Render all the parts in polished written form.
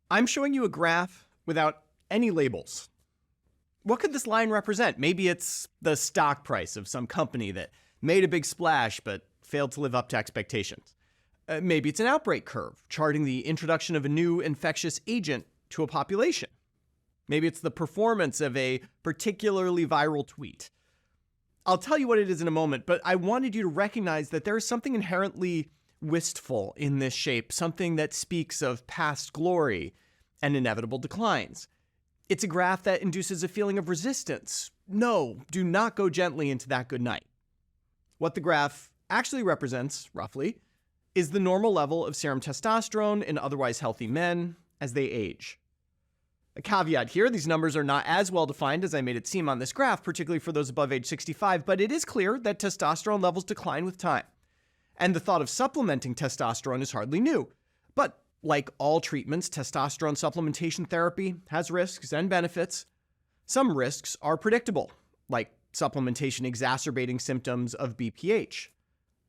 I'm showing you a graph without any labels. What could this line represent? Maybe it's the stock price of some company that made a big splash but failed to live up to expectations. Maybe it's an outbreak curve charting the introduction of a new infectious agent to a population. Maybe it's the performance of a particularly viral tweet. I'll tell you what it is in a moment, but I wanted you to recognize that there is something inherently wistful in this shape, something that speaks of past glory and inevitable declines. It's a graph that induces a feeling of resistance. No, do not go gently into that good night. What the graph actually represents, roughly, is the normal level of serum testosterone in otherwise healthy men as they age. A caveat here, these numbers are not as well defined as I made it seem on this graph, particularly for those above age 65, but it is clear that testosterone levels decline with time. And the thought of supplementing testosterone is hardly new. But like all treatments, testosterone supplementation therapy has risks and benefits. Some risks are predictable, like supplementation exacerbating symptoms of BPH.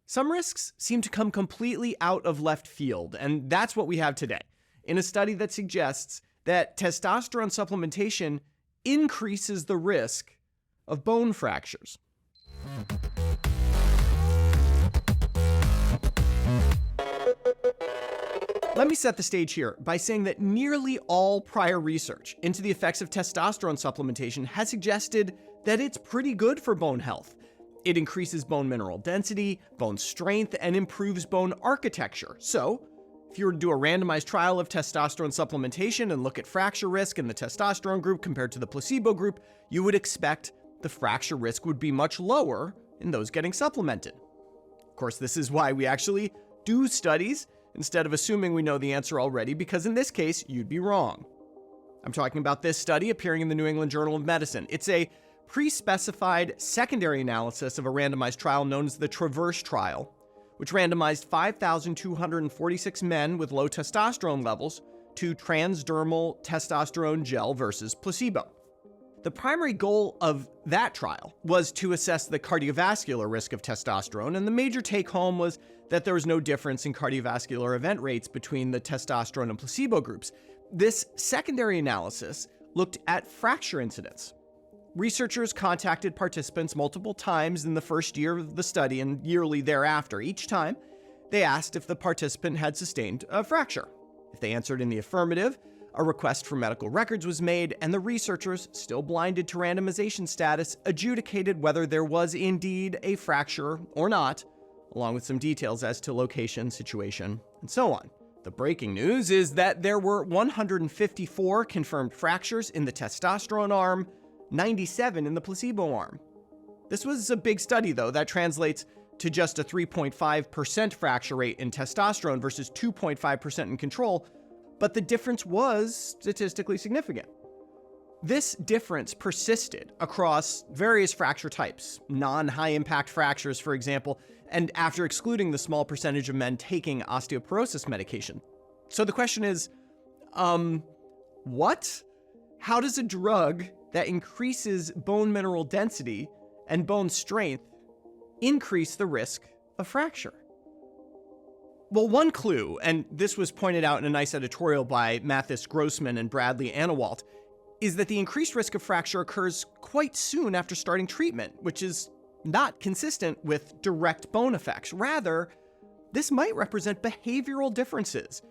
Some risks seem to come completely out of left field, and that's what we have today, in a study that suggests that testosterone supplementation increases the risk of bone fractures. Let me set the stage here by saying that nearly all prior research into the effects of testosterone supplementation has suggested that it's pretty good for bone health. It increases bone mineral density, bone strength, and improves bone architecture. So, if you were to do a randomized trial of testosterone supplementation and look at fracture risk in the testosterone group compared to the placebo group, you would expect the fracture risk would be much lower in those getting supplemented. Of course, this is why we actually do studies instead of assuming we know the answer already, because in this case, you'd be wrong. I'm talking about this study appearing in the New England Journal of Medicine. It's a pre-specified secondary analysis of a randomized trial known as the TRAVERSE trial, which randomized 5,246 men with low testosterone levels to transdermal testosterone gel versus placebo. The primary goal of that trial was to assess the cardiovascular risk of testosterone, and the major take-home was that there was no difference in cardiovascular event rates between the testosterone and placebo groups. This secondary analysis looked at fracture incidence. Researchers contacted participants multiple times in the first year of the study and yearly thereafter. Each time, they asked if the participant had sustained a fracture. If they answered in the affirmative, a request for medical records was made, and the researchers, still blinded to randomization status, adjudicated whether there was indeed a fracture or not, along with some details as to location, situation, and so on. The breaking news is that there were 154 confirmed fractures in the testosterone arm, 97 in the placebo arm. This was a big study, though. That translates to just a 3.5% fracture rate in testosterone versus 2.5% in control, but the difference was statistically significant. This difference persisted across various fracture types, non-high impact fractures, for example, and after excluding the small percentage of men taking osteoporosis medication. So the question is, what? How does a drug that increases bone mineral density and bone strength increase the risk of fracture? Well, one clue, and this was pointed out in a nice editorial by Mathis Grossman and Bradley Anawalt, is that the increased risk of fracture occurs quite soon after starting treatment, which is not consistent with direct bone effects. Rather, this might represent behavioral differences.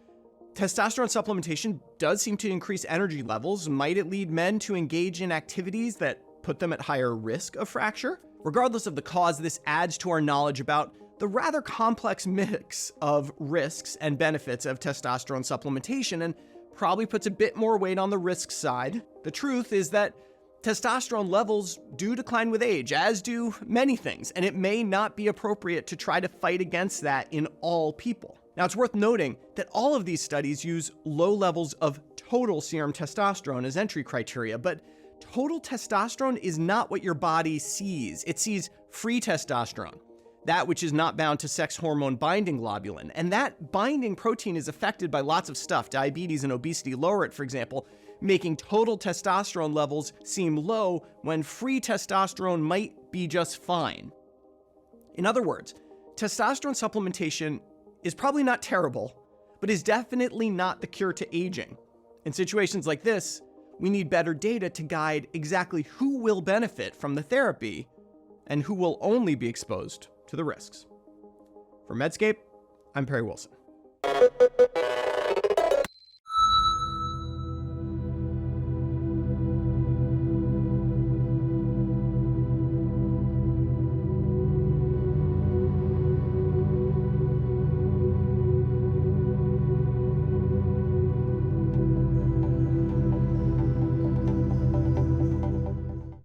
Testosterone supplementation does seem to increase energy levels. Might it lead men to engage in activities that put them at higher risk of fracture? Regardless of the cause, this adds to our knowledge about the rather complex mix of risks and benefits of testosterone supplementation, and probably puts a bit more weight on the risk side. The truth is that testosterone levels do decline with age, as do many things, and it may not be appropriate to try to fight against that in all people. Now, it's worth noting that all of these studies use low levels of total serum testosterone as entry criteria, but total testosterone is not what your body sees. It sees free testosterone, that which is not bound to sex hormone binding globulin. And that binding protein is affected by lots of stuff. Diabetes and obesity lower it, for example, making total testosterone levels seem low when free testosterone might be just fine. In other words, testosterone supplementation is probably not terrible, but is definitely not the cure to aging. In situations like this, we need better data to guide exactly who will benefit from the therapy and who will only be exposed to the risks. For Medscape, I'm Perry Wilson.